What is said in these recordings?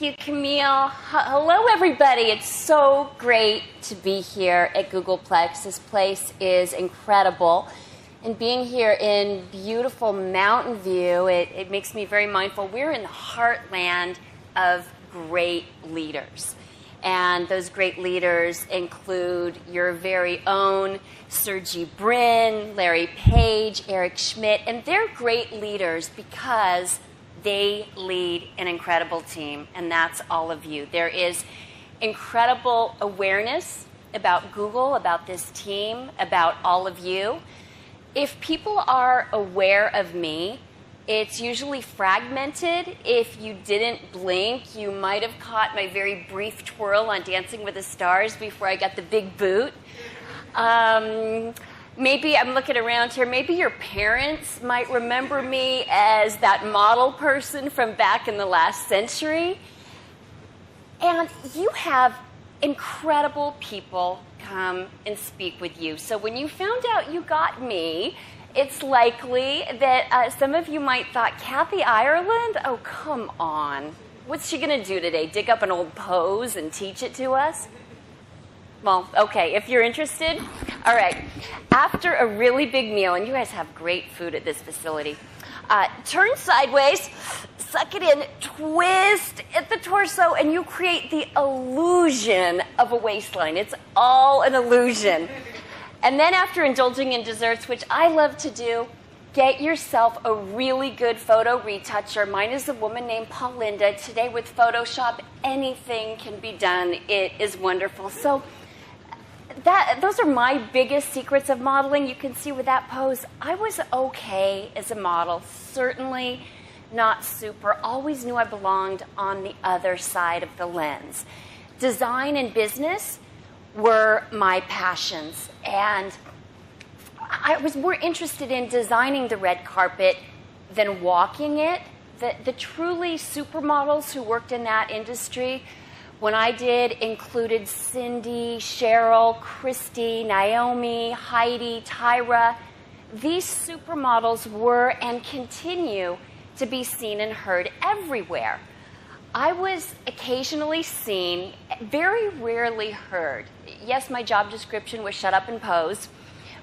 Thank you, Camille. Hello, everybody. It's so great to be here at Googleplex. This place is incredible. And being here in beautiful Mountain View, it makes me very mindful. We're in the heartland of great leaders. And those great leaders include your very own Sergey Brin, Larry Page, Eric Schmidt. And they're great leaders because they lead an incredible team, and that's all of you. There is incredible awareness about Google, about this team, about all of you. If people are aware of me, it's usually fragmented. If you didn't blink, you might have caught my very brief twirl on Dancing with the Stars before I got the big boot. Maybe I'm looking around here, maybe your parents might remember me as that model person from back in the last century. And you have incredible people come and speak with you. So when you found out you got me, it's likely that some of you might thought, Kathy Ireland? Oh, come on. What's she going to do today? Dig up an old pose and teach it to us? Well, okay, if you're interested. All right. After a really big meal, and you guys have great food at this facility, turn sideways, suck it in, twist at the torso, and you create the illusion of a waistline. It's all an illusion. And then after indulging in desserts, which I love to do, get yourself a really good photo retoucher. Mine is a woman named Paulinda. Today with Photoshop, anything can be done. It is wonderful. So those are my biggest secrets of modeling. You can see with that pose, I was okay as a model. Certainly not super. Always knew I belonged on the other side of the lens. Design and business were my passions. And I was more interested in designing the red carpet than walking it. The truly supermodels who worked in that industry, when I did, included Cindy, Cheryl, Christy, Naomi, Heidi, Tyra. These supermodels were and continue to be seen and heard everywhere. I was occasionally seen, very rarely heard. Yes, my job description was shut up and pose.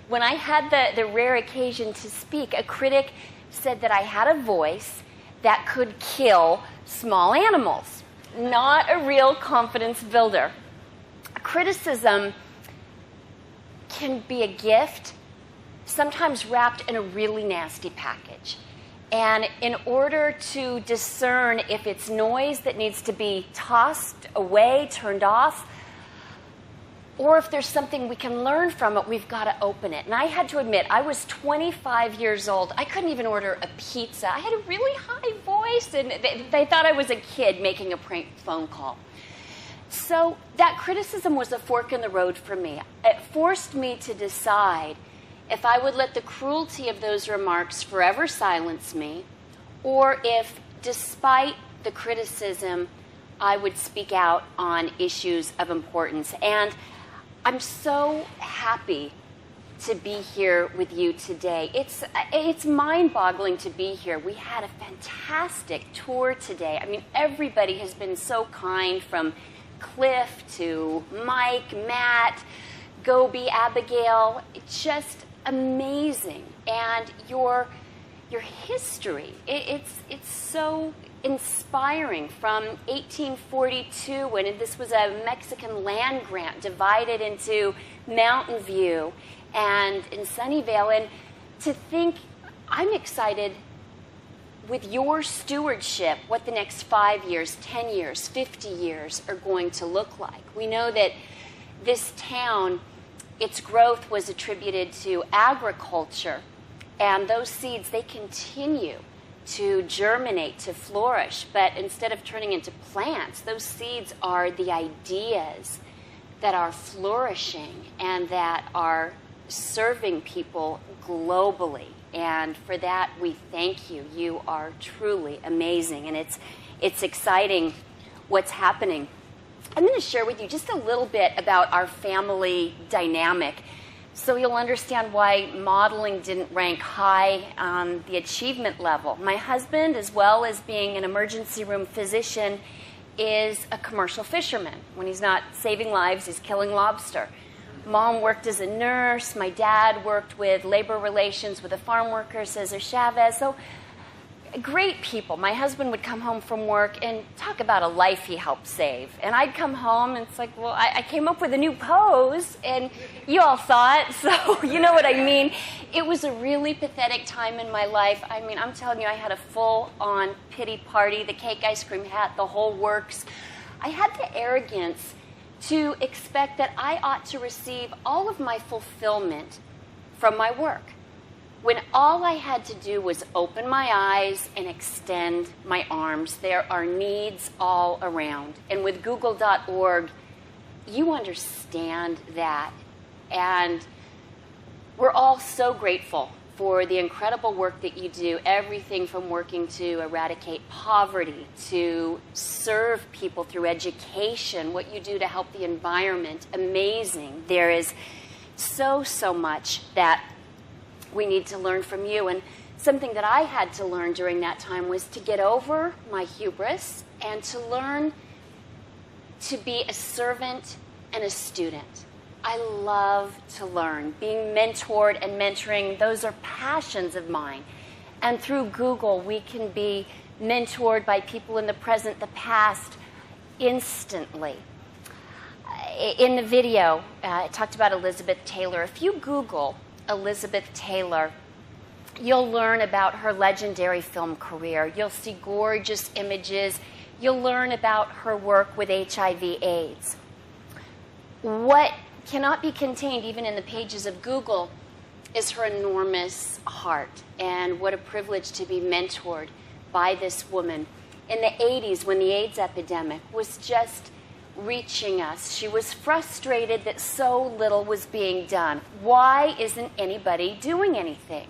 When I had the rare occasion to speak, a critic said that I had a voice that could kill small animals. Not a real confidence builder. Criticism can be a gift, sometimes wrapped in a really nasty package. And in order to discern if it's noise that needs to be tossed away, turned off, or if there's something we can learn from it, we've got to open it. And I had to admit, I was 25 years old. I couldn't even order a pizza. I had a really high voice, and they thought I was a kid making a prank phone call. So that criticism was a fork in the road for me. It forced me to decide if I would let the cruelty of those remarks forever silence me, or if, despite the criticism, I would speak out on issues of importance. And I'm so happy to be here with you today. It's mind-boggling to be here. We had a fantastic tour today. I mean, everybody has been so kind, from Cliff to Mike, Matt, Gobi, Abigail. It's just amazing. And your history, it's so inspiring. From 1842, when this was a Mexican land grant divided into Mountain View and in Sunnyvale, and to think, I'm excited with your stewardship what the next 5 years, 10 years, 50 years are going to look like. We know that this town, its growth was attributed to agriculture, and those seeds, they continue to germinate, to flourish, but instead of turning into plants, those seeds are the ideas that are flourishing and that are serving people globally. And for that, we thank you. You are truly amazing, and it's exciting what's happening. I'm going to share with you just a little bit about our family dynamic, so you'll understand why modeling didn't rank high on the achievement level. My husband, as well as being an emergency room physician, is a commercial fisherman. When he's not saving lives, he's killing lobster. Mom worked as a nurse. My dad worked with labor relations with the farm workers, Cesar Chavez. So great people. My husband would come home from work and talk about a life he helped save. And I'd come home and it's like, well, I came up with a new pose and you all saw it, so you know what I mean. It was a really pathetic time in my life. I mean, I'm telling you, I had a full-on pity party, the cake, ice cream hat, the whole works. I had the arrogance to expect that I ought to receive all of my fulfillment from my work, when all I had to do was open my eyes and extend my arms. There are needs all around. And with Google.org, you understand that. And we're all so grateful for the incredible work that you do, everything from working to eradicate poverty, to serve people through education, what you do to help the environment. Amazing. There is so much that we need to learn from you. And something that I had to learn during that time was to get over my hubris and to learn to be a servant and a student. I love to learn. Being mentored and mentoring, those are passions of mine. And through Google, we can be mentored by people in the present, the past, instantly. In the video, I talked about Elizabeth Taylor. If you Google Elizabeth Taylor, you'll learn about her legendary film career. You'll see gorgeous images. You'll learn about her work with HIV/AIDS. What cannot be contained even in the pages of Google is her enormous heart, and what a privilege to be mentored by this woman. In the 80s, when the AIDS epidemic was just reaching us, she was frustrated that so little was being done. Why isn't anybody doing anything?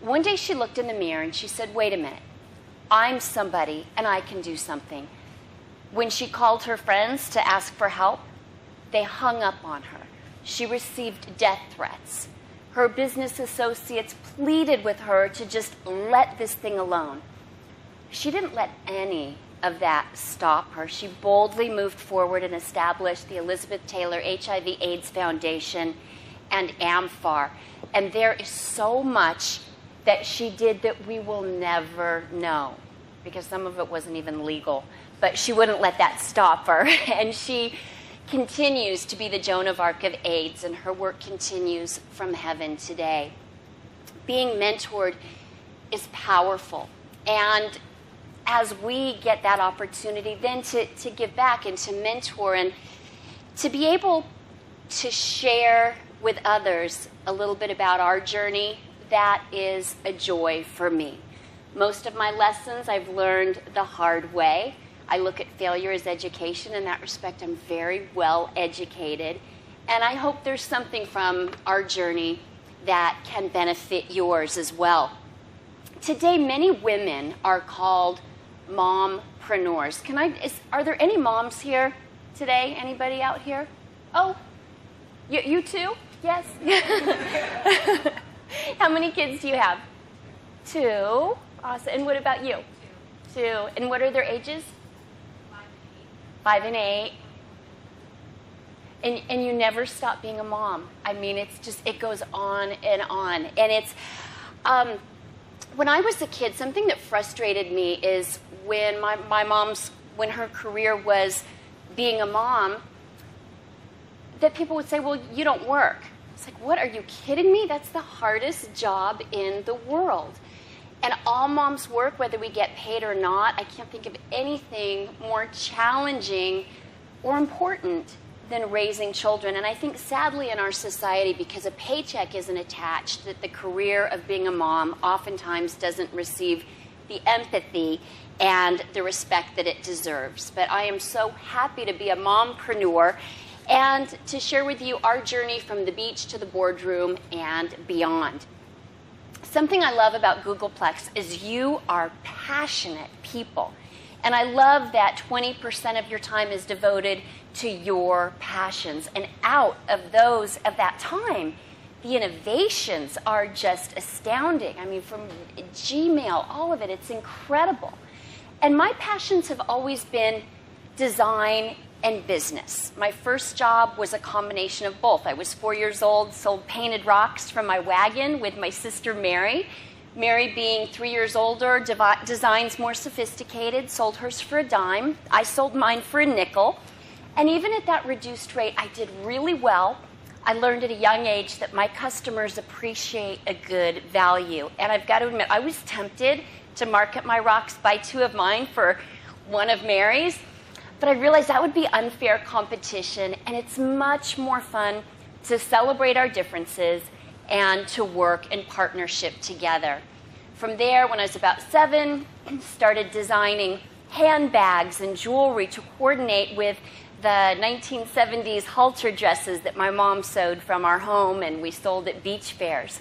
One day she looked in the mirror and she said, wait a minute, I'm somebody and I can do something. When she called her friends to ask for help, they hung up on her. She received death threats. Her business associates pleaded with her to just let this thing alone. She didn't let any of that stop her. She boldly moved forward and established the Elizabeth Taylor HIV/AIDS Foundation and AMFAR. And there is so much that she did that we will never know, because some of it wasn't even legal. But she wouldn't let that stop her. And she continues to be the Joan of Arc of AIDS, and her work continues from heaven today. Being mentored is powerful. And as we get that opportunity then to give back and to mentor and to be able to share with others a little bit about our journey, that is a joy for me. Most of my lessons I've learned the hard way. I look at failure as education. In that respect, I'm very well educated. And I hope there's something from our journey that can benefit yours as well. Today, many women are called mompreneurs. Are there any moms here today? Anybody out here? Oh, you too? Yes? How many kids do you have? 2. Awesome. And what about you? 2. And what are their ages? 5 and 8. And you never stop being a mom. I mean, it goes on and on. And it's, when I was a kid, something that frustrated me is when when her career was being a mom, that people would say, well, you don't work. It's like, what, are you kidding me? That's the hardest job in the world. And all moms work, whether we get paid or not. I can't think of anything more challenging or important than raising children. And I think sadly in our society, because a paycheck isn't attached, that the career of being a mom oftentimes doesn't receive the empathy and the respect that it deserves. But I am so happy to be a mompreneur and to share with you our journey from the beach to the boardroom and beyond. Something I love about Googleplex is you are passionate people. And I love that 20% of your time is devoted to your passions. And out of that time, the innovations are just astounding. I mean, from Gmail, all of it, it's incredible. And my passions have always been design and business. My first job was a combination of both. I was 4 years old, sold painted rocks from my wagon with my sister Mary. Mary, being 3 years older, designs more sophisticated, sold hers for a dime. I sold mine for a nickel. And even at that reduced rate, I did really well. I learned at a young age that my customers appreciate a good value. And I've got to admit, I was tempted to market my rocks, buy 2 of mine for 1 of Mary's. But I realized that would be unfair competition, and it's much more fun to celebrate our differences and to work in partnership together. From there, when I was about 7, started designing handbags and jewelry to coordinate with the 1970s halter dresses that my mom sewed from our home and we sold at beach fairs.